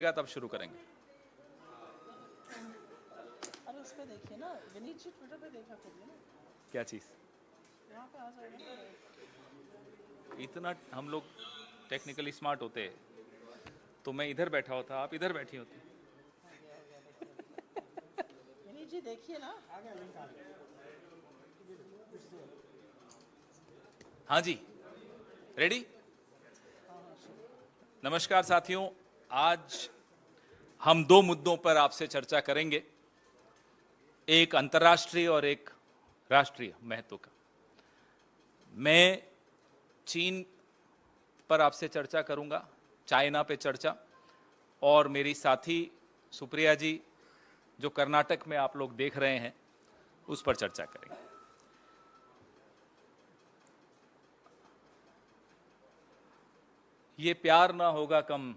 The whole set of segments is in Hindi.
तब शुरू करेंगे। अरे उस पे देखिए ना, विनीत जी ट्विटर पे देखा करिए ना, क्या चीज? यहाँ पे आ जाएगा ना। इतना हम लोग टेक्निकली स्मार्ट होते हैं तो मैं इधर बैठा होता, आप इधर बैठी होती। आ गया देखिए विनीत जी देखिए ना, आ गया लिंक आ गया। हाँ जी, रेडी? नमस्कार साथियों, आज हम दो मुद्दों पर आपसे चर्चा करेंगे, एक अंतर्राष्ट्रीय और एक राष्ट्रीय महत्व का। मैं चीन पर आपसे चर्चा करूंगा, चाइना पे चर्चा, और मेरी साथी सुप्रिया जी जो कर्नाटक में आप लोग देख रहे हैं उस पर चर्चा करेंगे। ये प्यार ना होगा कम,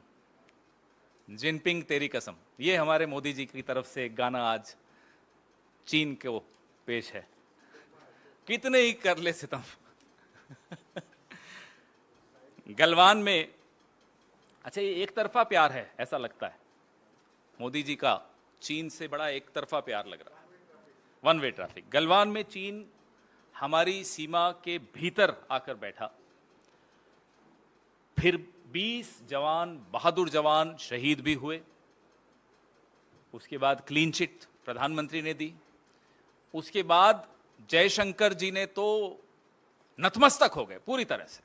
जिनपिंग तेरी कसम, ये हमारे मोदी जी की तरफ से एक गाना आज चीन को पेश है। कितने ही कर ले सितम। गलवान में, अच्छा ये एक तरफा प्यार है ऐसा लगता है, मोदी जी का चीन से बड़ा एक तरफा प्यार लग रहा है, वन वे ट्रैफिक। गलवान में चीन हमारी सीमा के भीतर आकर बैठा, फिर 20 जवान, बहादुर जवान शहीद भी हुए। उसके बाद क्लीन चिट प्रधानमंत्री ने दी। उसके बाद जयशंकर जी ने तो नतमस्तक हो गए पूरी तरह से,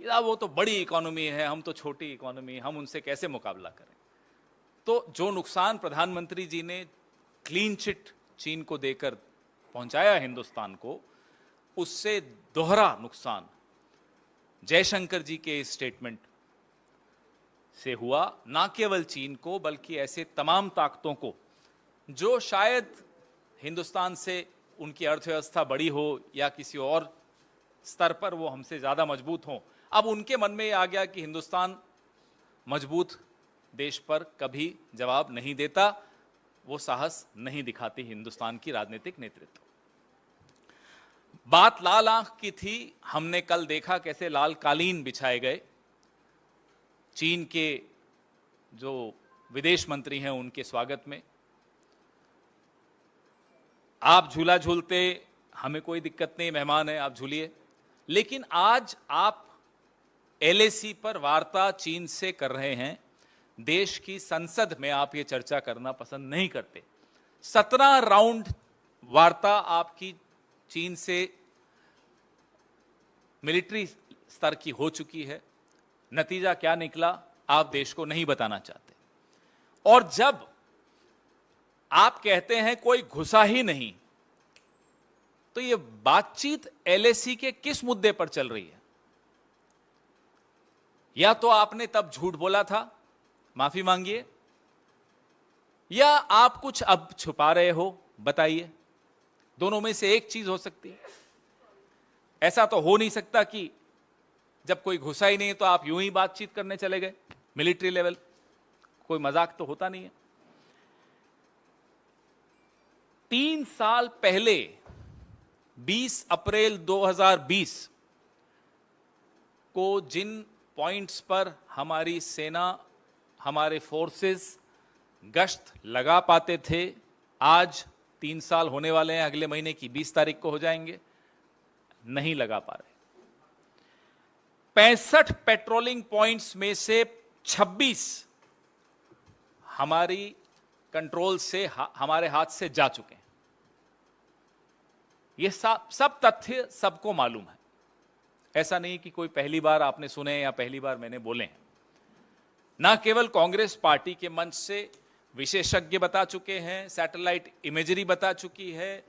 या वो तो बड़ी इकोनॉमी है, हम तो छोटी इकोनॉमी, हम उनसे कैसे मुकाबला करें। तो जो नुकसान प्रधानमंत्री जी ने क्लीन चिट चीन को देकर पहुंचाया हिंदुस्तान को, उससे दोहरा नुकसान जयशंकर जी के स्टेटमेंट से हुआ, ना केवल चीन को बल्कि ऐसे तमाम ताकतों को जो शायद हिंदुस्तान से उनकी अर्थव्यवस्था बड़ी हो या किसी और स्तर पर वो हमसे ज्यादा मजबूत हो। अब उनके मन में आ गया कि हिंदुस्तान मजबूत देश पर कभी जवाब नहीं देता, वो साहस नहीं दिखाती हिंदुस्तान की राजनीतिक नेतृत्व। बात लाल आंख की थी, हमने कल देखा कैसे लाल कालीन बिछाए गए चीन के जो विदेश मंत्री हैं उनके स्वागत में। आप झूला झूलते, हमें कोई दिक्कत नहीं, मेहमान है आप झूलिए, लेकिन आज आप एलएसी पर वार्ता चीन से कर रहे हैं, देश की संसद में आप ये चर्चा करना पसंद नहीं करते। 17 राउंड वार्ता आपकी चीन से मिलिट्री स्तर की हो चुकी है, नतीजा क्या निकला आप देश को नहीं बताना चाहते। और जब आप कहते हैं कोई घुसा ही नहीं, तो ये बातचीत एलएसी के किस मुद्दे पर चल रही है? या तो आपने तब झूठ बोला था, माफी मांगिए, या आप कुछ अब छुपा रहे हो, बताइए। दोनों में से एक चीज हो सकती है। ऐसा तो हो नहीं सकता कि जब कोई घुसा ही नहीं तो आप यूं ही बातचीत करने चले गए मिलिट्री लेवल। कोई मजाक तो होता नहीं है। 3 साल पहले 20 अप्रैल 2020 को जिन पॉइंट्स पर हमारी सेना, हमारे फोर्सेस गश्त लगा पाते थे, आज 3 साल होने वाले हैं, अगले महीने की 20 तारीख को हो जाएंगे, नहीं लगा पा रहे। 65 पेट्रोलिंग पॉइंट्स में से 26 हमारी कंट्रोल से, हमारे हाथ से जा चुके हैं। ये सब तथ्य सबको मालूम है। ऐसा नहीं कि कोई पहली बार आपने सुने या पहली बार मैंने बोले हैं। ना केवल कांग्रेस पार्टी के मंच से विशेषज्ञ बता चुके हैं, सैटेलाइट इमेजरी बता चुकी है,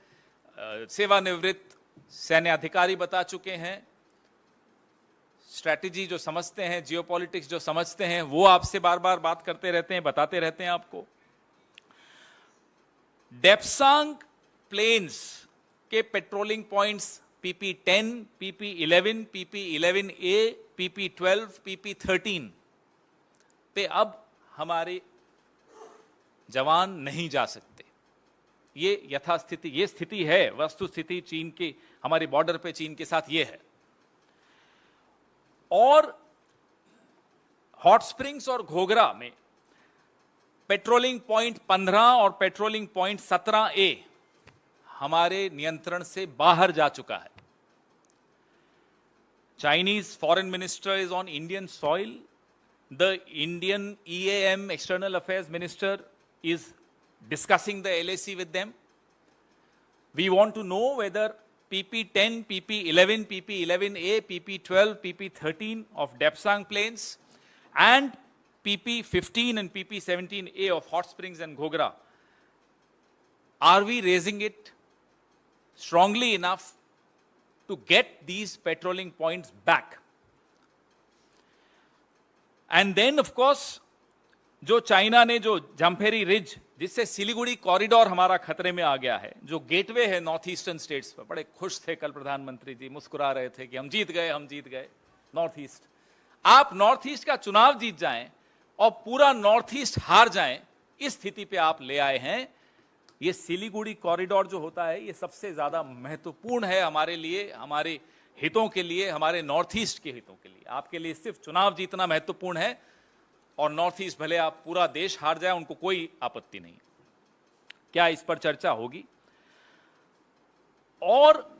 सेवानिवृत्त सैन्य अधिकारी बता चुके हैं, स्ट्रैटेजी जो समझते हैं, जियोपॉलिटिक्स जो समझते हैं, वो आपसे बार बार बात करते रहते हैं, बताते रहते हैं आपको। डेप्सांग प्लेन्स के patrolling points PP10, PP11, PP11A, PP12, PP13 पे अब हमारे जवान नहीं जा सकते। ये यथास्थिति, ये स्थिति है, वस्तु स्थिति चीन की, हमारी बॉर्डर पे चीन के साथ ये है। और हॉट स्प्रिंग्स और घोघरा में पेट्रोलिंग पॉइंट 15 और पेट्रोलिंग पॉइंट 17A हमारे नियंत्रण से बाहर जा चुका है। Chinese foreign minister is on Indian soil. The Indian EAM, External Affairs Minister, is discussing the LAC with them. We want to know whether PP-10, PP-11, PP-11A, PP-12, PP-13 of Depsang Plains and PP-15 and PP-17A of Hot Springs and Ghogra, are we raising it strongly enough to get these patrolling points back? And then of course, जो चाइना ने जो जम्फेरी रिज, जिससे सिलीगुड़ी कॉरिडोर हमारा खतरे में आ गया है, जो गेटवे है नॉर्थ ईस्टर्न स्टेट्स पर, बड़े खुश थे कल प्रधानमंत्री जी, मुस्कुरा रहे थे कि हम जीत गए नॉर्थ ईस्ट। आप नॉर्थ ईस्ट का चुनाव जीत जाएं और पूरा नॉर्थ ईस्ट हार जाएं, इस स्थिति पे आप ले आए हैं। ये सिलीगुड़ी कॉरिडोर जो होता है, ये सबसे ज्यादा महत्वपूर्ण है हमारे लिए, हमारे हितों के लिए, हमारे नॉर्थ ईस्ट के हितों के लिए। आपके लिए सिर्फ चुनाव जीतना महत्वपूर्ण है और नॉर्थ ईस्ट भले आप पूरा देश हार जाए, उनको कोई आपत्ति नहीं। क्या इस पर चर्चा होगी? और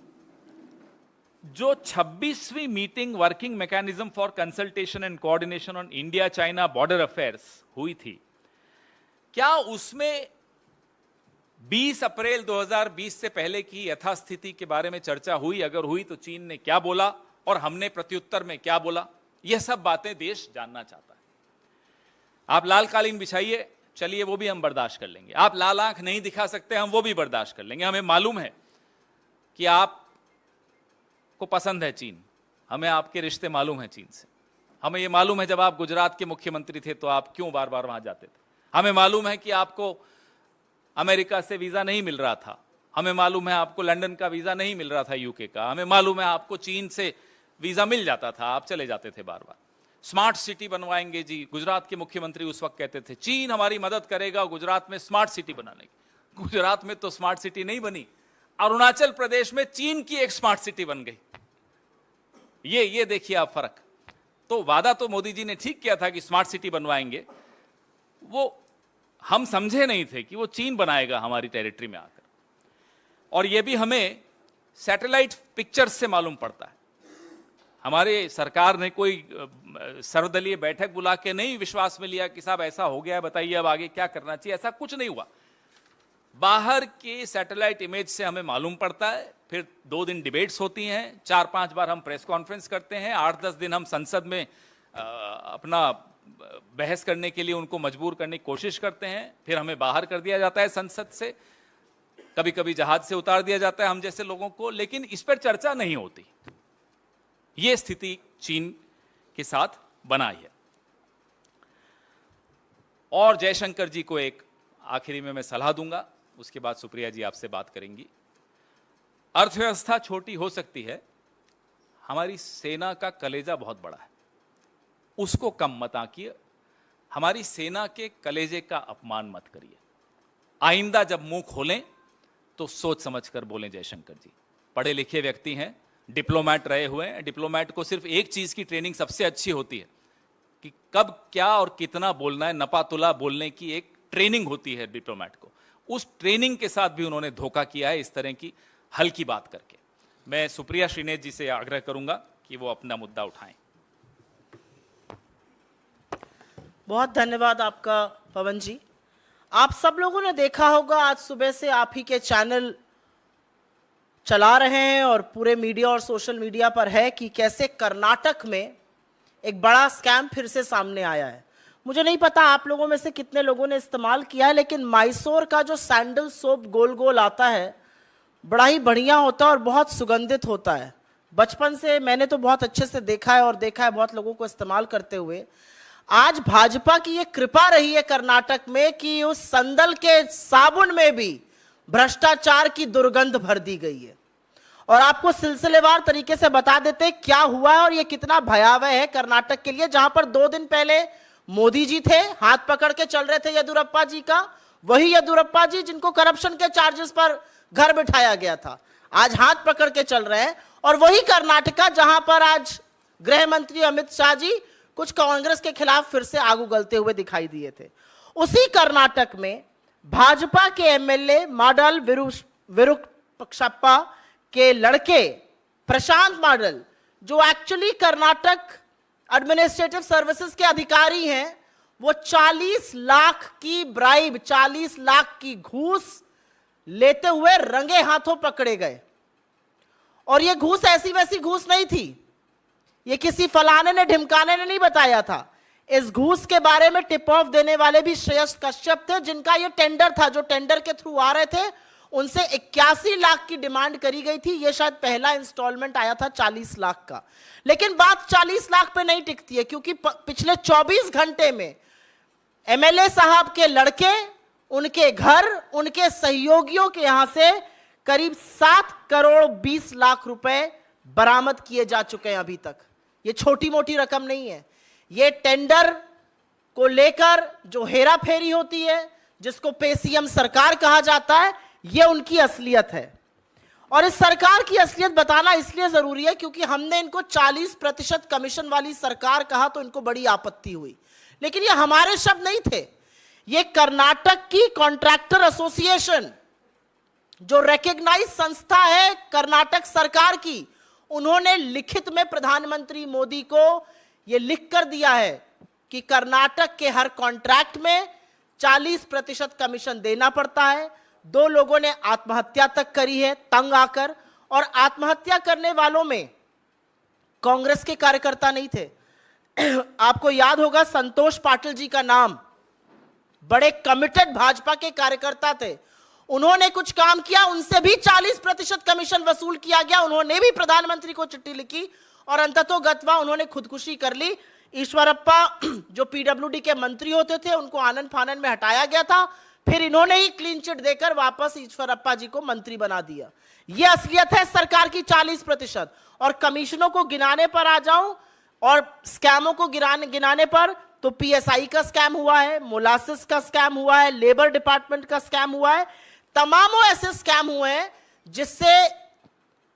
जो 26वीं meeting working mechanism for consultation and coordination on India China border affairs हुई थी, क्या उसमें 20 अप्रैल 2020 से पहले की यथास्थिति के बारे में चर्चा हुई? अगर हुई तो चीन ने क्या बोला और हमने प्रत्युत्तर में क्या बोला? यह सब बातें देश जानना चाहता है। आप लाल कालीन बिछाइए, चलिए वो भी हम बर्दाश्त कर लेंगे। आप लाल आंख नहीं दिखा सकते, हम वो भी बर्दाश्त कर लेंगे। हमें मालूम है कि आपको पसंद है चीन, हमें आपके रिश्ते मालूम है चीन से। हमें ये मालूम है जब आप गुजरात के मुख्यमंत्री थे तो आप क्यों बार बार वहां जाते थे। हमें मालूम है कि आपको अमेरिका से वीजा नहीं मिल रहा था। हमें मालूम है आपको लंदन का वीजा नहीं मिल रहा था, यूके का। हमें मालूम है आपको चीन से वीजा मिल जाता था, आप चले जाते थे बार बार। स्मार्ट सिटी बनवाएंगे जी, गुजरात के मुख्यमंत्री उस वक्त कहते थे चीन हमारी मदद करेगा गुजरात में स्मार्ट सिटी बनाने की। गुजरात में तो स्मार्ट सिटी नहीं बनी, अरुणाचल प्रदेश में चीन की एक स्मार्ट सिटी बन गई। ये देखिए आप फर्क। तो वादा तो मोदी जी ने ठीक किया था कि स्मार्ट सिटी बनवाएंगे, वो हम समझे नहीं थे कि वो चीन बनाएगा हमारी टेरिटरी में आकर। और ये भी हमें सैटेलाइट पिक्चर्स से मालूम पड़ता है। हमारे सरकार ने कोई सर्वदलीय बैठक बुला के नहीं विश्वास में लिया कि साहब ऐसा हो गया है, बताइए अब आगे क्या करना चाहिए। ऐसा कुछ नहीं हुआ। बाहर के सैटेलाइट इमेज से हमें मालूम पड़ता है। फिर 2 दिन डिबेट्स होती हैं, 4-5 बार हम प्रेस कॉन्फ्रेंस करते हैं, 8-10 दिन हम संसद में अपना बहस करने के लिए उनको मजबूर करने की कोशिश करते हैं। फिर हमें बाहर कर दिया जाता है संसद से, कभी कभी जहाज से उतार दिया जाता है हम जैसे लोगों को, लेकिन इस पर चर्चा नहीं होती। यह स्थिति चीन के साथ बनाई है। और जयशंकर जी को एक आखिरी में मैं सलाह दूंगा, उसके बाद सुप्रिया जी आपसे बात करेंगी। अर्थव्यवस्था छोटी हो सकती है, हमारी सेना का कलेजा बहुत बड़ा है, उसको कम मत आंकिए। हमारी सेना के कलेजे का अपमान मत करिए। आइंदा जब मुंह खोलें तो सोच समझ कर बोलें। जयशंकर जी पढ़े लिखे व्यक्ति हैं, डिप्लोमैट रहे हुए हैं। डिप्लोमैट को सिर्फ एक चीज की ट्रेनिंग सबसे अच्छी होती है कि कब क्या और कितना बोलना है। नपातुला बोलने की एक ट्रेनिंग होती है डिप्लोमैट को। उस ट्रेनिंग के साथ भी उन्होंने धोखा किया है इस तरह की हल्की बात करके। मैं सुप्रिया श्रीनेत जी से आग्रह करूंगा कि वो अपना मुद्दा उठाएं। बहुत धन्यवाद आपका पवन जी। आप सब लोगों ने देखा होगा, आज सुबह से आप ही के चैनल चला रहे हैं और पूरे मीडिया और सोशल मीडिया पर है कि कैसे कर्नाटक में एक बड़ा स्कैम फिर से सामने आया है। मुझे नहीं पता आप लोगों में से कितने लोगों ने इस्तेमाल किया है, लेकिन मैसूर का जो सैंडल सोप गोल गोल आता है बड़ा ही बढ़िया होता है और बहुत सुगंधित होता है। बचपन से मैंने तो बहुत अच्छे से देखा है और देखा है बहुत लोगों को इस्तेमाल करते हुए। आज भाजपा की ये कृपा रही है कर्नाटक में कि उस संदल के साबुन में भी भ्रष्टाचार की दुर्गंध भर दी गई है। और आपको सिलसिलेवार तरीके से बता देते हैं क्या हुआ है और ये कितना भयावह है कर्नाटक के लिए, जहां पर 2 दिन पहले मोदी जी थे, हाथ पकड़ के चल रहे थे येदियुरप्पा जी का। वही येदियुरप्पा जी जिनको करप्शन के चार्जेस पर घर बिठाया गया था, आज हाथ पकड़ के चल रहे हैं। और वही कर्नाटका जहां पर आज गृह मंत्री अमित शाह जी कुछ कांग्रेस के खिलाफ फिर से आग उगलते हुए दिखाई दिए थे। उसी कर्नाटक में भाजपा के एमएलए माडल विरूपाक्षप्पा के लड़के प्रशांत माडल, जो एक्चुअली कर्नाटक एडमिनिस्ट्रेटिव सर्विसेज के अधिकारी हैं, वो 40 लाख की ब्राइब, 40 लाख की घूस लेते हुए रंगे हाथों पकड़े गए। और ये घूस ऐसी वैसी घूस नहीं थी, ये किसी फलाने ने ढिमकाने ने नहीं बताया था। इस घूस के बारे में टिप ऑफ देने वाले भी श्रेयस कश्यप थे, जिनका ये टेंडर था, जो टेंडर के थ्रू आ रहे थे, उनसे 81 लाख की डिमांड करी गई थी। ये शायद पहला इंस्टॉलमेंट आया था 40 लाख का। लेकिन बात 40 लाख पे नहीं टिकती है, क्योंकि पिछले 24 घंटे में एमएलए साहब के लड़के, उनके घर, उनके सहयोगियों के यहां से करीब 7 करोड़ 20 लाख रुपए बरामद किए जा चुके हैं अभी तक। ये छोटी मोटी रकम नहीं है। ये टेंडर को लेकर जो हेरा फेरी होती है, जिसको पेसीएम सरकार कहा जाता है, ये उनकी असलियत है। और इस सरकार की असलियत बताना इसलिए जरूरी है क्योंकि हमने इनको 40% कमीशन वाली सरकार कहा तो इनको बड़ी आपत्ति हुई। लेकिन ये हमारे शब्द नहीं थे, ये कर्नाटक की कॉन्ट्रैक्टर एसोसिएशन, जो रिकॉग्नाइज संस्था है कर्नाटक सरकार की, उन्होंने लिखित में प्रधानमंत्री मोदी को यह लिख कर दिया है कि कर्नाटक के हर कॉन्ट्रैक्ट में 40% कमीशन देना पड़ता है। 2 लोगों ने आत्महत्या तक करी है तंग आकर, और आत्महत्या करने वालों में कांग्रेस के कार्यकर्ता नहीं थे। आपको याद होगा संतोष पाटिल जी का नाम, बड़े कमिटेड भाजपा के कार्यकर्ता थे। उन्होंने कुछ काम किया, उनसे भी 40% कमीशन वसूल किया गया। उन्होंने भी प्रधानमंत्री को चिट्ठी लिखी और अंततोगत्वा उन्होंने खुदकुशी कर ली। ईश्वरप्पा जो पीडब्ल्यूडी के मंत्री होते थे, उनको आनन फानन में हटाया गया था, फिर इन्होंने ही क्लीन चिट देकर वापस ईश्वरप्पा जी को मंत्री बना दिया। यह असलियत है सरकार की 40%। और कमीशनों को गिनाने पर आ जाऊं और स्कैमों को गिनाने पर, तो पीएसआई का स्कैम हुआ है, मोलासिस का स्कैम हुआ है, लेबर डिपार्टमेंट का स्कैम हुआ है, तमामों ऐसे स्कैम हुए हैं जिससे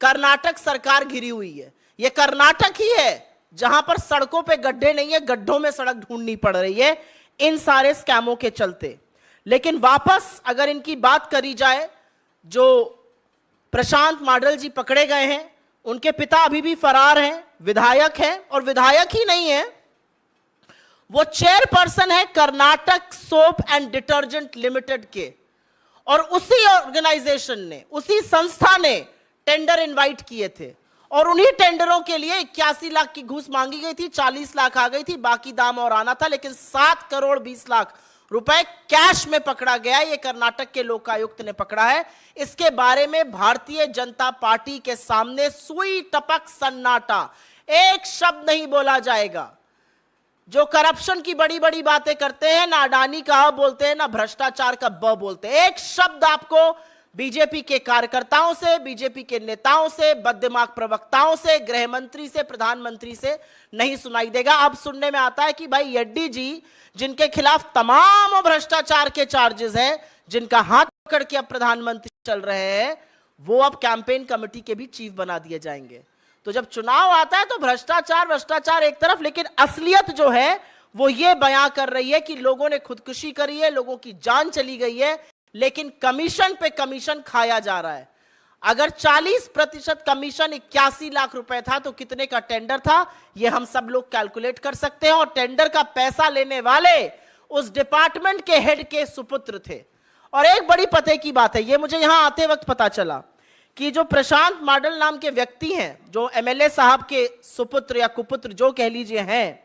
कर्नाटक सरकार घिरी हुई है। यह कर्नाटक ही है जहां पर सड़कों पे गड्ढे नहीं है, गड्ढों में सड़क ढूंढनी पड़ रही है इन सारे स्कैमों के चलते। लेकिन वापस अगर इनकी बात करी जाए, जो प्रशांत माडल जी पकड़े गए हैं, उनके पिता अभी भी फरार हैं, विधायक हैं, और विधायक ही नहीं है, वो चेयरपर्सन है Karnataka soap and detergent limited के। और उसी ऑर्गेनाइजेशन ने, उसी संस्था ने टेंडर इनवाइट किए थे, और उन्हीं टेंडरों के लिए 81 लाख की घूस मांगी गई थी, 40 लाख आ गई थी, बाकी दाम और आना था। लेकिन 7 करोड़ 20 लाख रुपए कैश में पकड़ा गया। ये कर्नाटक के लोकायुक्त ने पकड़ा है। इसके बारे में भारतीय जनता पार्टी के सामने सुई टपक सन्नाटा, एक शब्द नहीं बोला जाएगा। जो करप्शन की बड़ी बड़ी बातें करते हैं, ना अडानी का अ बोलते हैं, ना भ्रष्टाचार का ब बोलते हैं, एक शब्द आपको बीजेपी के कार्यकर्ताओं से, बीजेपी के नेताओं से, बददिमाग प्रवक्ताओं से, गृह मंत्री से, प्रधानमंत्री से नहीं सुनाई देगा। अब सुनने में आता है कि भाई येड्डी जी, जिनके खिलाफ तमाम भ्रष्टाचार के चार्जेस हैं, जिनका हाथ पकड़ के अब प्रधानमंत्री चल रहे हैं, वो अब कैंपेन कमेटी के भी चीफ बना दिए जाएंगे। तो जब चुनाव आता है तो भ्रष्टाचार एक तरफ, लेकिन असलियत जो है वो ये बयां कर रही है कि लोगों ने खुदकुशी करी है, लोगों की जान चली गई है, लेकिन कमीशन पे कमीशन खाया जा रहा है। अगर 40% कमीशन 81 लाख रुपए था तो कितने का टेंडर था, ये हम सब लोग कैलकुलेट कर सकते हैं। और टेंडर का पैसा लेने वाले उस डिपार्टमेंट के हेड के सुपुत्र थे। और एक बड़ी पते की बात है, ये मुझे यहां आते वक्त पता चला कि जो प्रशांत माडल नाम के व्यक्ति हैं, जो एमएलए साहब के सुपुत्र या कुपुत्र जो कह लीजिए हैं,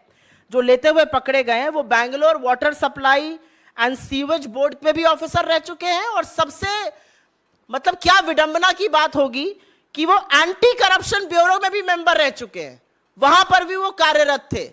जो लेते हुए पकड़े गए हैं, वो Bangalore water supply and sewage board पे भी ऑफिसर रह चुके हैं। और सबसे मतलब क्या विडंबना की बात होगी कि वो एंटी करप्शन ब्यूरो में भी मेंबर रह चुके हैं, वहां पर भी वो कार्यरत थे।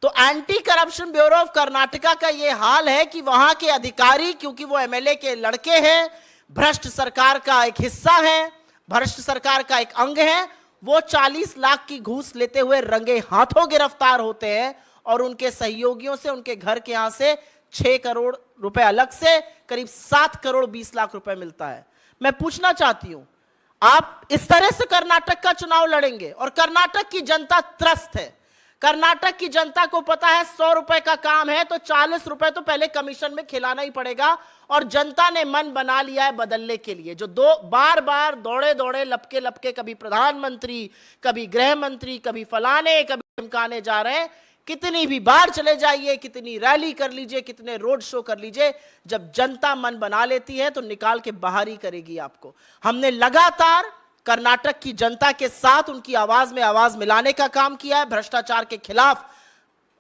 तो anti corruption bureau of Karnataka का ये हाल है कि वहां के अधिकारी, क्योंकि वो एमएलए के लड़के हैं, भ्रष्ट सरकार का एक हिस्सा है, भ्रष्ट सरकार का एक अंग है, वो 40 लाख की घूस लेते हुए रंगे हाथों गिरफ्तार होते हैं। और उनके सहयोगियों से, उनके घर के यहां से 6 करोड़ रुपए अलग से करीब 7 करोड़ 20 लाख रुपए मिलता है। मैं पूछना चाहती हूं, आप इस तरह से कर्नाटक का चुनाव लड़ेंगे? और कर्नाटक की जनता त्रस्त है, कर्नाटक की जनता को पता है 100 रुपए का काम है तो 40 रुपए तो पहले कमीशन में खिलाना ही पड़ेगा, और जनता ने मन बना लिया है बदलने के लिए। जो बार बार दौड़े दौड़े लपके लपके, कभी प्रधानमंत्री, कभी गृह मंत्री, कभी फलाने, कभी धमकाने जा रहे हैं, कितनी भी बार चले जाइए, कितनी रैली कर लीजिए, कितने रोड शो कर लीजिए, जब जनता मन बना लेती है तो निकाल के बाहर ही करेगी आपको। हमने लगातार कर्नाटक की जनता के साथ उनकी आवाज में आवाज मिलाने का काम किया है, भ्रष्टाचार के खिलाफ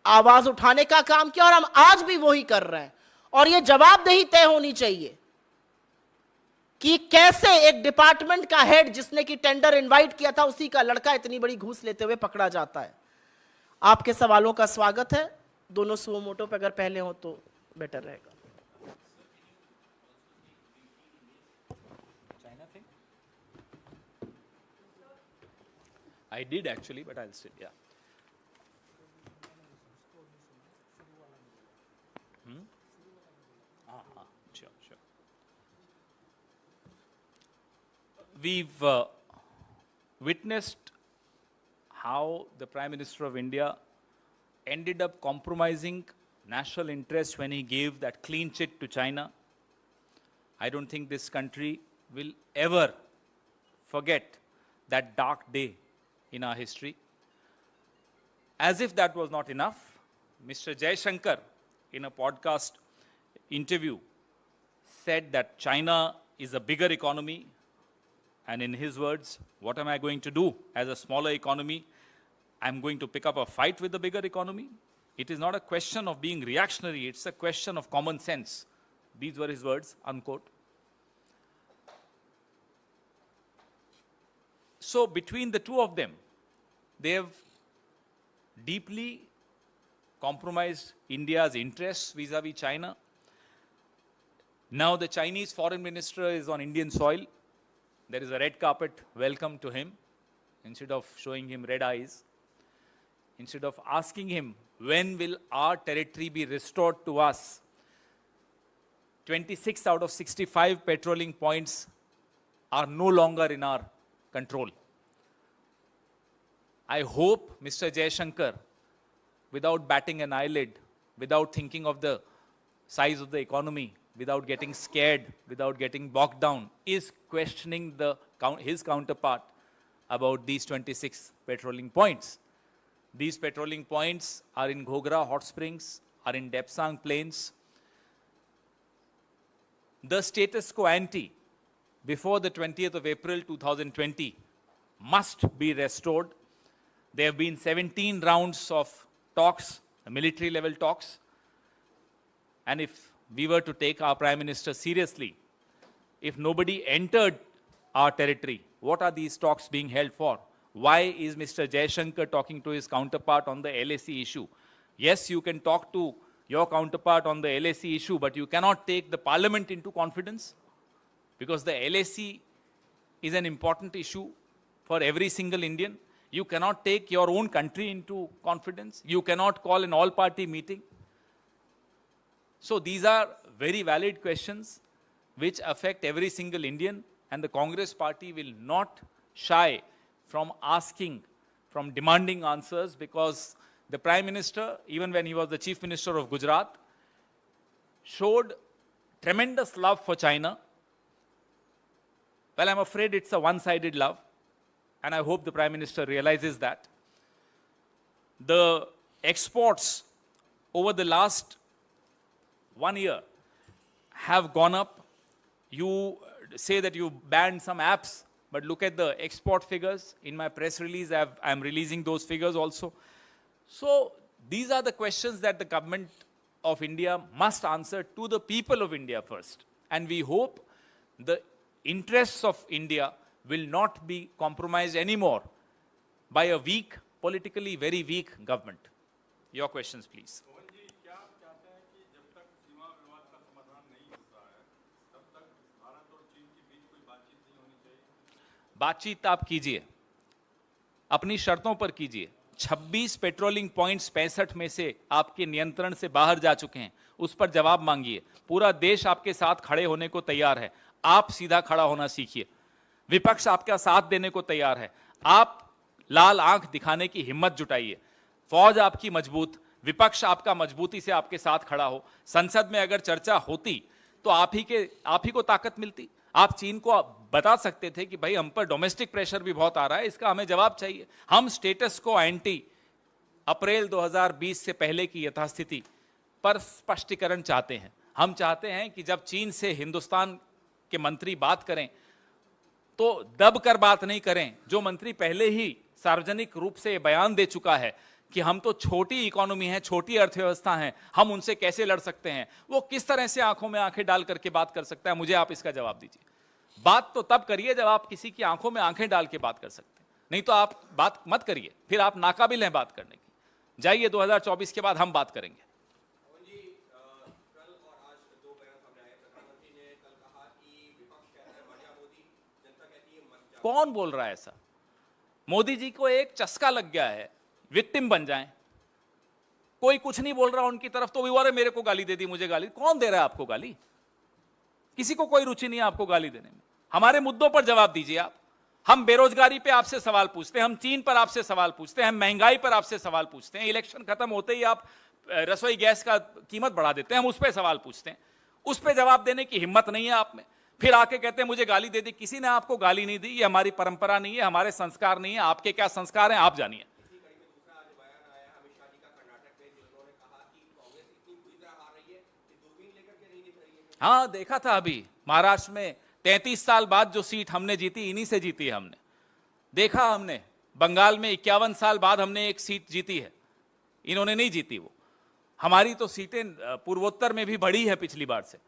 आवाज उठाने का काम किया, और हम आज भी वही कर रहे हैं। और यह जवाबदेही तय होनी चाहिए कि कैसे एक डिपार्टमेंट का हेड, जिसने की टेंडर इनवाइट किया था, उसी का लड़का इतनी बड़ी घूस लेते हुए पकड़ा जाता है। आपके सवालों का स्वागत है। दोनों सुओ मोटो पे अगर पहले हो तो बेटर रहेगा। I did actually, but I'll still, yeah. Sure, sure. We've witnessed how the Prime Minister of India ended up compromising national interest when he gave that clean chit to China. I don't think this country will ever forget that dark day in our history. As if that was not enough, Mr. Jaishankar, in a podcast interview, said that China is a bigger economy. And in his words, what am I going to do as a smaller economy? I'm going to pick up a fight with the bigger economy. It is not a question of being reactionary, it's a question of common sense. These were his words, unquote. So between the two of them, they have deeply compromised India's interests vis-a-vis China. Now the Chinese foreign minister is on Indian soil. There is a red carpet welcome to him. Instead of showing him red eyes, instead of asking him, when will our territory be restored to us? 26 out of 65 patrolling points are no longer in our control. I hope Mr. Jaishankar, without batting an eyelid, without thinking of the size of the economy, without getting scared, without getting bogged down, is questioning his counterpart about these 26 patrolling points. These patrolling points are in Ghogra Hot Springs, are in Depsang Plains. The status quo ante before the 20th of April 2020 must be restored. There have been 17 rounds of talks, military level talks. And if we were to take our Prime Minister seriously, if nobody entered our territory, what are these talks being held for? Why is Mr. Jaishankar talking to his counterpart on the LAC issue? Yes, you can talk to your counterpart on the LAC issue, but you cannot take the parliament into confidence, because the LAC is an important issue for every single Indian. You cannot take your own country into confidence. You cannot call an all-party meeting. So these are very valid questions which affect every single Indian, and the Congress party will not shy from asking, from demanding answers, because the Prime Minister, even when he was the Chief Minister of Gujarat, showed tremendous love for China. Well, I'm afraid it's a one-sided love, and I hope the Prime Minister realizes that. The exports over the last 1 year have gone up. You say that you banned some apps, but look at the export figures. In my press release, I'm releasing those figures also. So these are the questions that the government of India must answer to the people of India first. And we hope the interests of India will not be compromised anymore by a weak, politically very weak government. Your questions, please. बातचीत आप कीजिए, अपनी शर्तों पर कीजिए। 26 पेट्रोलिंग पॉइंट्स 65 में से आपके नियंत्रण से बाहर जा चुके हैं, उस पर जवाब मांगिए। पूरा देश आपके साथ खड़े होने को तैयार है, आप सीधा खड़ा होना सीखिए। विपक्ष आपका साथ देने को तैयार है, आप लाल आंख दिखाने की हिम्मत जुटाइए। फौज आपकी मजबूत, विपक्ष आपका मजबूती से आपके साथ खड़ा हो, संसद में अगर चर्चा होती तो आप ही को ताकत मिलती। आप चीन को बता सकते थे कि भाई हम पर डोमेस्टिक प्रेशर भी बहुत आ रहा है, इसका हमें जवाब चाहिए। हम स्टेटस को एंटी अप्रैल 2020 से पहले की यथास्थिति पर स्पष्टीकरण चाहते हैं। हम चाहते हैं कि जब चीन से हिंदुस्तान के मंत्री बात करें तो दब कर बात नहीं करें। जो मंत्री पहले ही सार्वजनिक रूप से बयान दे चुका है कि हम तो छोटी इकोनॉमी है, छोटी अर्थव्यवस्था है, हम उनसे कैसे लड़ सकते हैं, वो किस तरह से आंखों में आंखें डाल करके बात कर सकता है? मुझे आप इसका जवाब दीजिए। बात तो तब करिए जब आप किसी की आंखों में आंखें डाल के बात कर सकते हैं, नहीं तो आप बात मत करिए, फिर आप नाकाबिल हैं बात करने की। जाइए 2024 के बाद हम बात करेंगे। कौन बोल रहा है ऐसा? मोदी जी को एक चस्का लग गया है, विक्टिम बन जाएं। कोई कुछ नहीं बोल रहा उनकी तरफ तो वो मेरे को गाली दे दी, मुझे गाली। कौन दे रहा है आपको गाली? किसी को कोई रुचि नहीं है आपको गाली देने में। हमारे मुद्दों पर जवाब दीजिए आप। हम बेरोजगारी पे आपसे सवाल पूछते हैं, हम चीन पर आपसे सवाल पूछते हैं, हम महंगाई पर आपसे सवाल पूछते हैं। इलेक्शन खत्म होते ही आप रसोई गैस का कीमत बढ़ा देते हैं, हम उस पर सवाल पूछते हैं। उस पर जवाब देने की हिम्मत नहीं है आप में। फिर आके कहते हैं मुझे गाली दे दी। किसी ने आपको गाली नहीं दी, ये हमारी परंपरा नहीं है, हमारे संस्कार नहीं है। आपके क्या संस्कार हैं आप जानिए। हाँ, देखा था अभी महाराष्ट्र में 33 साल बाद जो सीट हमने जीती, इन्हीं से जीती है हमने। देखा हमने बंगाल में 51 साल बाद हमने एक सीट जीती है, इन्होंने नहीं जीती। वो हमारी तो सीटें पूर्वोत्तर में भी बढ़ी है पिछली बार से।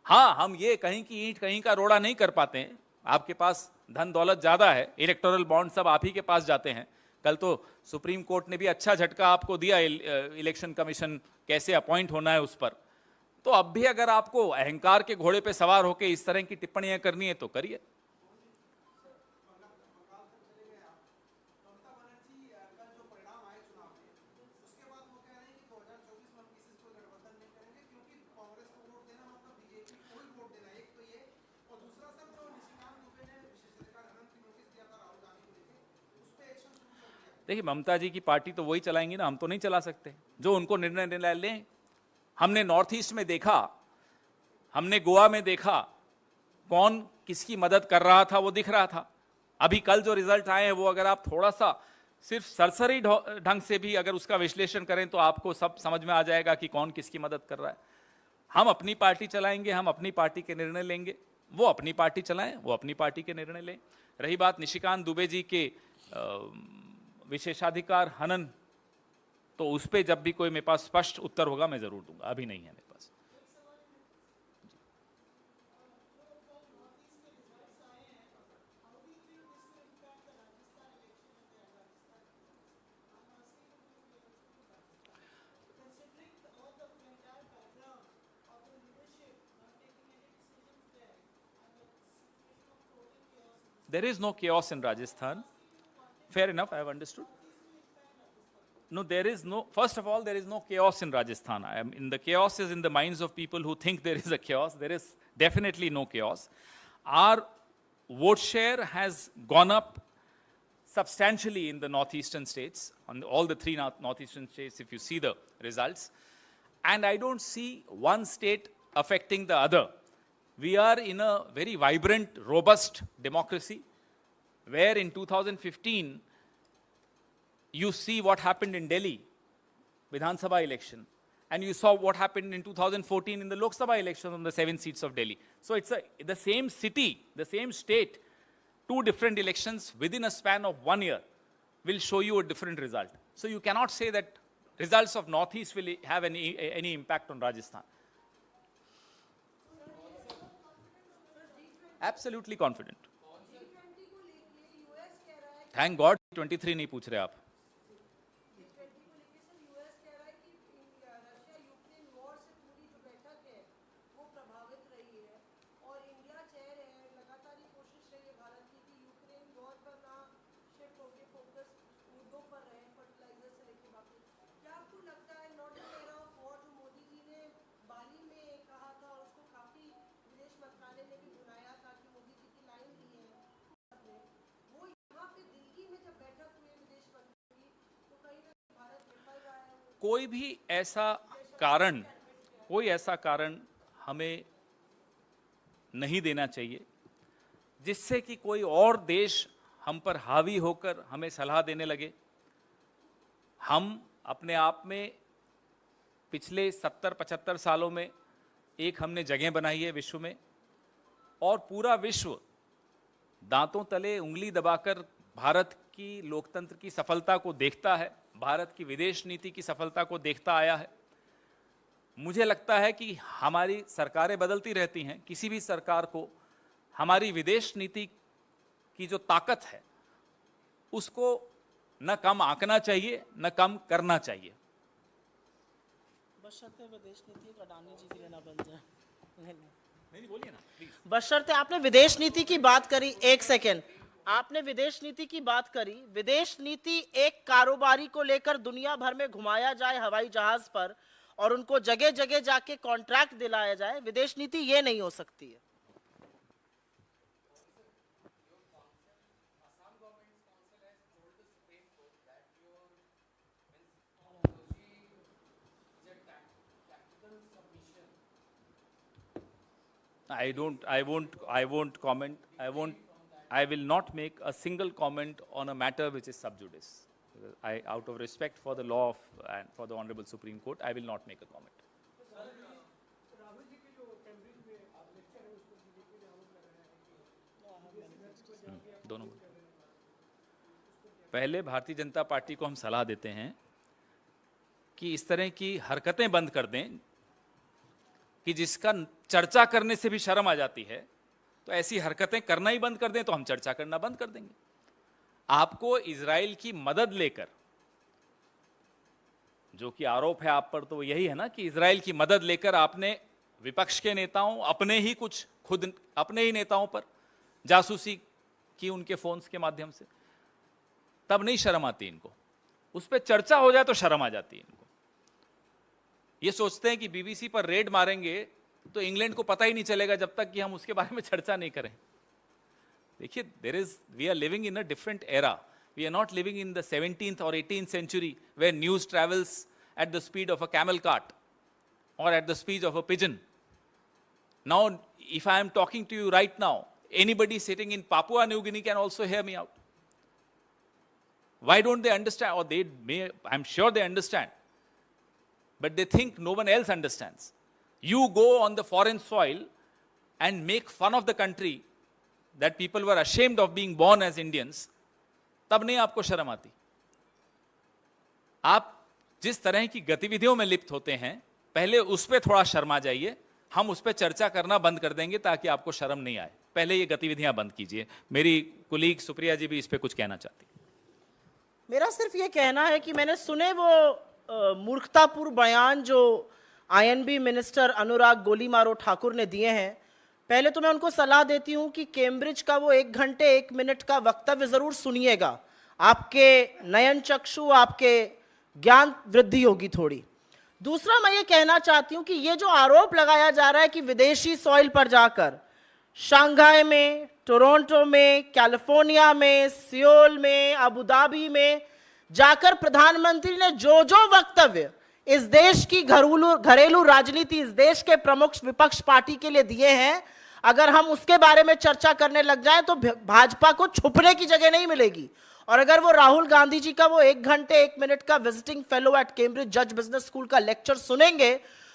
हाँ, हम ये कहीं की ईंट कहीं का रोड़ा नहीं कर पाते हैं। आपके पास धन दौलत ज्यादा है, इलेक्टोरल बॉन्ड सब आप ही के पास जाते हैं। कल तो सुप्रीम कोर्ट ने भी अच्छा झटका आपको दिया, इलेक्शन कमीशन कैसे अपॉइंट होना है उस पर। तो अब भी अगर आपको अहंकार के घोड़े पे सवार होकर इस तरह की टिप्पणियां करनी है तो करिए। देखिए, ममता जी की पार्टी तो वही चलाएंगी ना, हम तो नहीं चला सकते। जो उनको निर्णय लें। हमने नॉर्थ ईस्ट में देखा, हमने गोवा में देखा, कौन किसकी मदद कर रहा था वो दिख रहा था। अभी कल जो रिजल्ट आए हैं वो अगर आप थोड़ा सा सिर्फ सरसरी ढंग से भी अगर उसका विश्लेषण करें तो आपको सब समझ में आ जाएगा कि कौन किसकी मदद कर रहा है। हम अपनी पार्टी चलाएंगे, हम अपनी पार्टी के निर्णय लेंगे। वो अपनी पार्टी चलाएं, वो अपनी पार्टी के निर्णय लें। रही बात निशिकांत दुबे जी के विशेषाधिकार हनन, तो उस पर जब भी कोई मेरे पास स्पष्ट उत्तर होगा मैं जरूर दूंगा, अभी नहीं है मेरे पास। There is no chaos in Rajasthan. Fair enough, I have understood. No, there is no, first of all, there is no chaos in Rajasthan. The chaos is in the minds of people who think there is a chaos. There is definitely no chaos. Our vote share has gone up substantially in the northeastern states, on all the three northeastern states, if you see the results. And I don't see one state affecting the other. We are in a very vibrant, robust democracy, where in 2015, you see what happened in Delhi, Vidhan Sabha election, and you saw what happened in 2014 in the Lok Sabha election on the 7 seats of Delhi. So it's the same city, the same state, 2 different elections within a span of 1 year will show you a different result. So you cannot say that results of Northeast will have any impact on Rajasthan. Absolutely confident. Thank God 23 नहीं पूछ रहे आप। कोई ऐसा कारण हमें नहीं देना चाहिए जिससे कि कोई और देश हम पर हावी होकर हमें सलाह देने लगे। हम अपने आप में पिछले 70-75 सालों में एक हमने जगह बनाई है विश्व में, और पूरा विश्व दांतों तले उंगली दबाकर भारत की लोकतंत्र की सफलता को देखता है, भारत की विदेश नीति की सफलता को देखता आया है। मुझे लगता है कि हमारी सरकारें बदलती रहती हैं, किसी भी सरकार को हमारी विदेश नीति की जो ताकत है उसको न कम आंकना चाहिए, न कम करना चाहिए। बशर्ते विदेश नीति का अडानी जी के लिए ना बन जाए। नहीं, बोलिए ना प्लीज। बशर्ते आपने विदेश नीति की बात करी, एक सेकेंड, आपने विदेश नीति की बात करी। विदेश नीति एक कारोबारी को लेकर दुनिया भर में घुमाया जाए हवाई जहाज पर और उनको जगह जगह जाके कॉन्ट्रैक्ट दिलाया जाए, विदेश नीति ये नहीं हो सकती है। I won't comment. I will not make a single comment on a matter which is sub judice. Out of respect for the law and for the Honorable Supreme Court, I will not make a comment. दोनों पहले भारतीय जनता पार्टी को हम सलाह देते हैं कि इस तरह की हरकतें बंद कर दें कि जिसका चर्चा करने से भी शर्म आ जाती है, तो ऐसी हरकतें करना ही बंद कर दें तो हम चर्चा करना बंद कर देंगे। आपको इजराइल की मदद लेकर, जो कि आरोप है आप पर, तो यही है ना कि इजराइल की मदद लेकर आपने विपक्ष के नेताओं, अपने ही नेताओं पर जासूसी की उनके फोन्स के माध्यम से, तब नहीं शर्म आती इनको। उस पर चर्चा हो जाए तो शर्म आ जाती है इनको। ये सोचते हैं कि बीबीसी पर रेड मारेंगे तो इंग्लैंड को पता ही नहीं चलेगा जब तक कि हम उसके बारे में चर्चा नहीं करें। देखिए, we are living in a different era. We are not living in the 17th or 18th century where news travels at the speed of a camel cart or at the speed of a pigeon. Now, if I am talking to you right now, anybody sitting in Papua New Guinea can also hear me out. Why don't they understand? Or they may, I'm sure they understand, but they think no one else understands. You go on the foreign soil and make fun of the country that people were ashamed of being born as Indians, तब नहीं आपको शर्म आती। आप जिस तरह की गतिविधियों में लिप्त होते हैं, पहले उस पर थोड़ा शर्मा जाइए। हम उस पर चर्चा करना बंद कर देंगे ताकि आपको शर्म नहीं आए। पहले ये गतिविधियां बंद कीजिए। मेरी कुलीग सुप्रिया जी भी इस पर कुछ कहना चाहती। मेरा सिर्फ ये कहना है कि मैंने सुने वो मूर्खतापूर्ण बयान जो आईएनबी मिनिस्टर अनुराग गोलीमारो ठाकुर ने दिए हैं। पहले तो मैं उनको सलाह देती हूं कि कैम्ब्रिज का वो 1 घंटे 1 मिनट का वक्तव्य जरूर सुनिएगा। आपके नयन चक्षु, आपके ज्ञान वृद्धि होगी थोड़ी। दूसरा, मैं ये कहना चाहती हूं कि ये जो आरोप लगाया जा रहा है कि विदेशी सॉइल पर जाकर शंघाई में, टोरंटो में, कैलिफोर्निया में, सियोल में, अबू धाबी में जाकर प्रधानमंत्री ने जो जो वक्तव्य इस देश की घरेलू राजनीति, इस देश के प्रमुख विपक्ष पार्टी के लिए दिए हैं, अगर हम उसके बारे में चर्चा करने लग जाएं तो भाजपा को छुपने की जगह नहीं मिलेगी। और अगर वो राहुल गांधी जी का वो 1 घंटे 1 मिनट का विजिटिंग फेलो एट कैम्ब्रिज जज बिजनेस स्कूल का लेक्चर सुनेंगे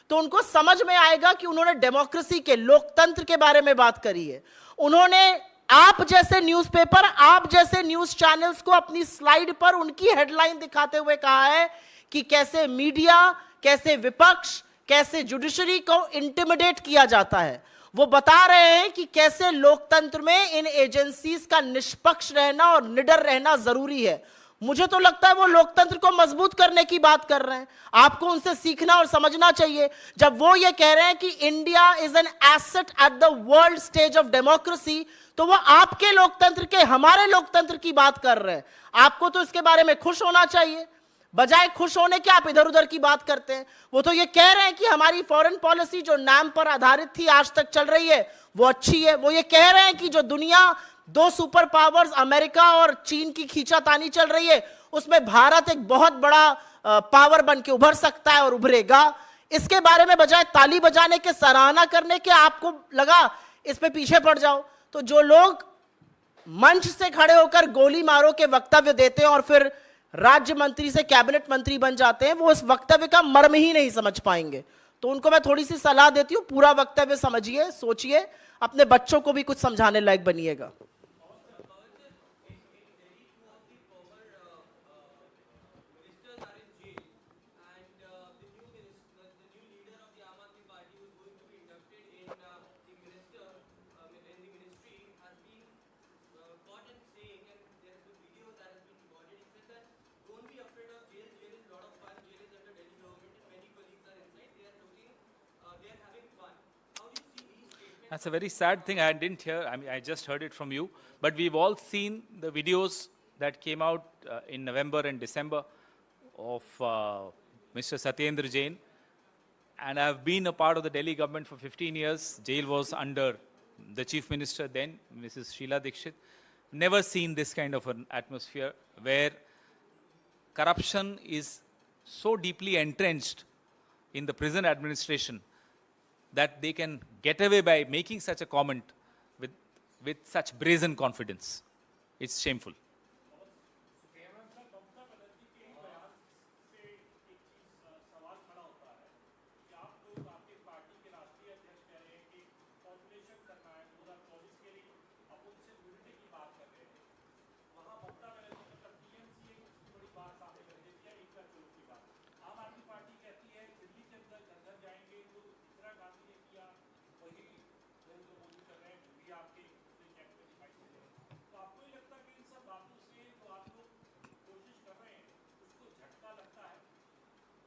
तो उनको समझ में आएगा कि उन्होंने डेमोक्रेसी के, लोकतंत्र के बारे में बात करी है। उन्होंने आप जैसे न्यूज़पेपर, आप जैसे न्यूज चैनल्स को अपनी स्लाइड पर उनकी हेडलाइन दिखाते हुए कहा है कि कैसे मीडिया, कैसे विपक्ष, कैसे जुडिशरी को इंटिमिडेट किया जाता है। वो बता रहे हैं कि कैसे लोकतंत्र में इन एजेंसीज का निष्पक्ष रहना और निडर रहना जरूरी है। मुझे तो लगता है वो लोकतंत्र को मजबूत करने की बात कर रहे हैं। आपको उनसे सीखना और समझना चाहिए। जब वो ये कह रहे हैं कि India is an asset at the world stage of democracy, तो वो आपके लोकतंत्र के, हमारे लोकतंत्र की बात कर रहे हैं। आपको तो इसके बारे में खुश होना चाहिए। बजाय खुश होने के आप इधर उधर की बात करते हैं। वो तो ये कह रहे हैं कि हमारी फॉरेन पॉलिसी जो नाम पर आधारित थी, आज तक चल रही है, वो अच्छी है। वो ये कह रहे हैं कि जो दुनिया 2 सुपर पावर्स अमेरिका और चीन की खींचातानी चल रही है, उसमें भारत एक बहुत बड़ा पावर बन के उभर सकता है और उभरेगा। इसके बारे में बजाय ताली बजाने के, सराहना करने के, आपको लगा इस पे पीछे पड़ जाओ। तो जो लोग मंच से खड़े होकर गोली मारो के वक्तव्य देते हैं और फिर राज्य मंत्री से कैबिनेट मंत्री बन जाते हैं, वो इस वक्तव्य का मर्म ही नहीं समझ पाएंगे। तो उनको मैं थोड़ी सी सलाह देती हूं, पूरा वक्तव्य समझिए, सोचिए, अपने बच्चों को भी कुछ समझाने लायक बनिएगा। That's a very sad thing. I didn't hear, I mean, I just heard it from you. But we've all seen the videos that came out in November and December of Mr. Satyendra Jain. And I've been a part of the Delhi government for 15 years. Jail was under the chief minister then, Mrs. Sheila Dikshit. Never seen this kind of an atmosphere where corruption is so deeply entrenched in the prison administration that they can get away by making such a comment with such brazen confidence. It's shameful.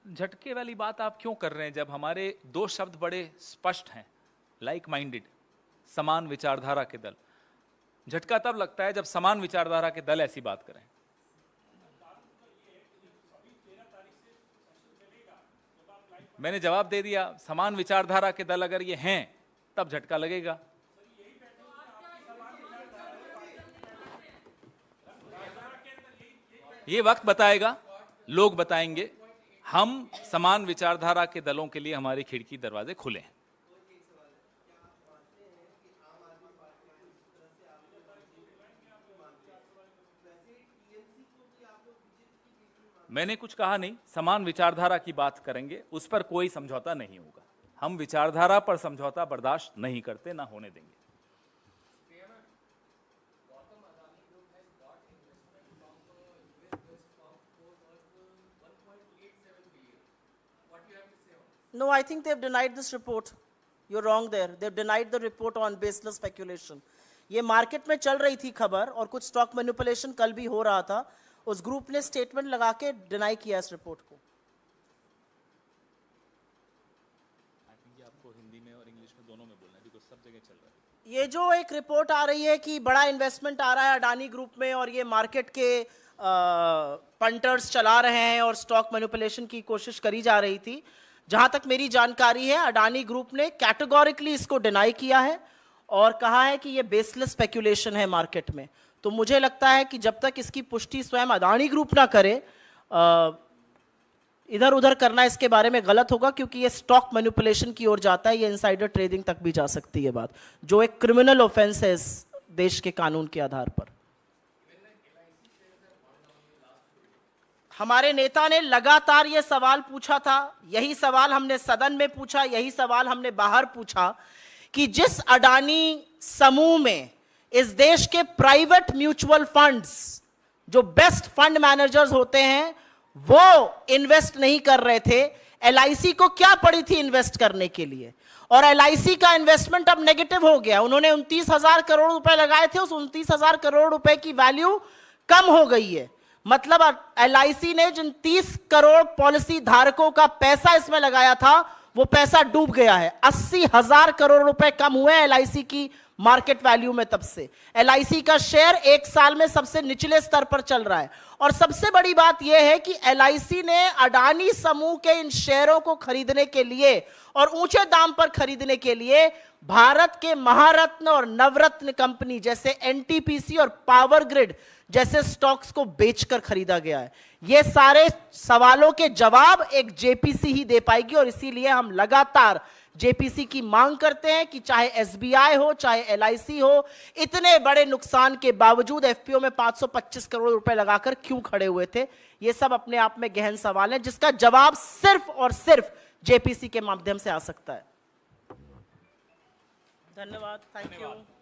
झटके वाली बात आप क्यों कर रहे हैं जब हमारे दो शब्द बड़े स्पष्ट हैं, लाइक माइंडेड, समान विचारधारा के दल। झटका तब लगता है जब समान विचारधारा के दल ऐसी बात करें। मैंने जवाब दे दिया, समान विचारधारा के दल अगर ये हैं तब झटका लगेगा। ये वक्त बताएगा, लोग बताएंगे। हम समान विचारधारा के दलों के लिए हमारी खिड़की दरवाजे खुले हैं। मैंने कुछ कहा नहीं, समान विचारधारा की बात करेंगे, उस पर कोई समझौता नहीं होगा। हम विचारधारा पर समझौता बर्दाश्त नहीं करते, ना होने देंगे। No, I think they've denied this report. You're wrong there. They've denied the report on baseless speculation. ये मार्केट में चल रही थी खबर और कुछ स्टॉक मैनिपुलेशन कल भी हो रहा था, उस ग्रुप ने स्टेटमेंट लगा के डिनाई किया इस रिपोर्ट को। आपको हिंदी में और इंग्लिश में दोनों में बोलना है, बिकॉज़ सब जगह चल रहा है। ये जो एक रिपोर्ट आ रही है कि बड़ा इन्वेस्टमेंट आ रहा है अडानी ग्रुप में और ये मार्केट के पंटर्स चला रहे हैं और स्टॉक मैनिपुलेशन की कोशिश करी जा रही थी, जहां तक मेरी जानकारी है अडानी ग्रुप ने कैटेगोरिकली इसको डिनाई किया है और कहा है कि ये बेसलेस स्पेक्यूलेशन है मार्केट में। तो मुझे लगता है कि जब तक इसकी पुष्टि स्वयं अडानी ग्रुप ना करे, इधर उधर करना इसके बारे में गलत होगा, क्योंकि ये स्टॉक मैनिपुलेशन की ओर जाता है, ये इनसाइडर ट्रेडिंग तक भी जा सकती है बात, जो एक क्रिमिनल ऑफेंस है इस देश के कानून के आधार पर। हमारे नेता ने लगातार ये सवाल पूछा था, यही सवाल हमने सदन में पूछा, यही सवाल हमने बाहर पूछा कि जिस अडानी समूह में इस देश के प्राइवेट म्यूचुअल फंड्स, जो बेस्ट फंड मैनेजर्स होते हैं, वो इन्वेस्ट नहीं कर रहे थे, एलआईसी को क्या पड़ी थी इन्वेस्ट करने के लिए, और एलआईसी का इन्वेस्टमेंट अब नेगेटिव हो गया। उन्होंने 29,000 करोड़ रुपए लगाए थे, उस 29,000 करोड़ रुपए की वैल्यू कम हो गई है। मतलब एलआईसी ने जिन 30 करोड़ पॉलिसी धारकों का पैसा इसमें लगाया था, वो पैसा डूब गया है। 80,000 करोड़ रुपए कम हुए एलआईसी की मार्केट वैल्यू में। तब से एलआईसी का शेयर एक साल में सबसे निचले स्तर पर चल रहा है। और सबसे बड़ी बात यह है कि एलआईसी ने अडानी समूह के इन शेयरों को खरीदने के लिए और ऊंचे दाम पर खरीदने के लिए भारत के महारत्न और नवरत्न कंपनी जैसे एनटीपीसी और पावर ग्रिड जैसे स्टॉक्स को बेचकर खरीदा गया है? ये सारे सवालों के जवाब एक जेपीसी ही दे पाएगी और इसीलिए हम लगातार जेपीसी की मांग करते हैं कि चाहे एसबीआई हो, चाहे एलआईसी हो, इतने बड़े नुकसान के बावजूद एफपीओ में 525 करोड़ रुपए लगाकर क्यों खड़े हुए थे? ये सब अपने आप में गहन सवाल है जिसका जवाब सिर्फ और सिर्फ जेपीसी के माध्यम से आ सकता है। धन्यवाद, थैंक यू।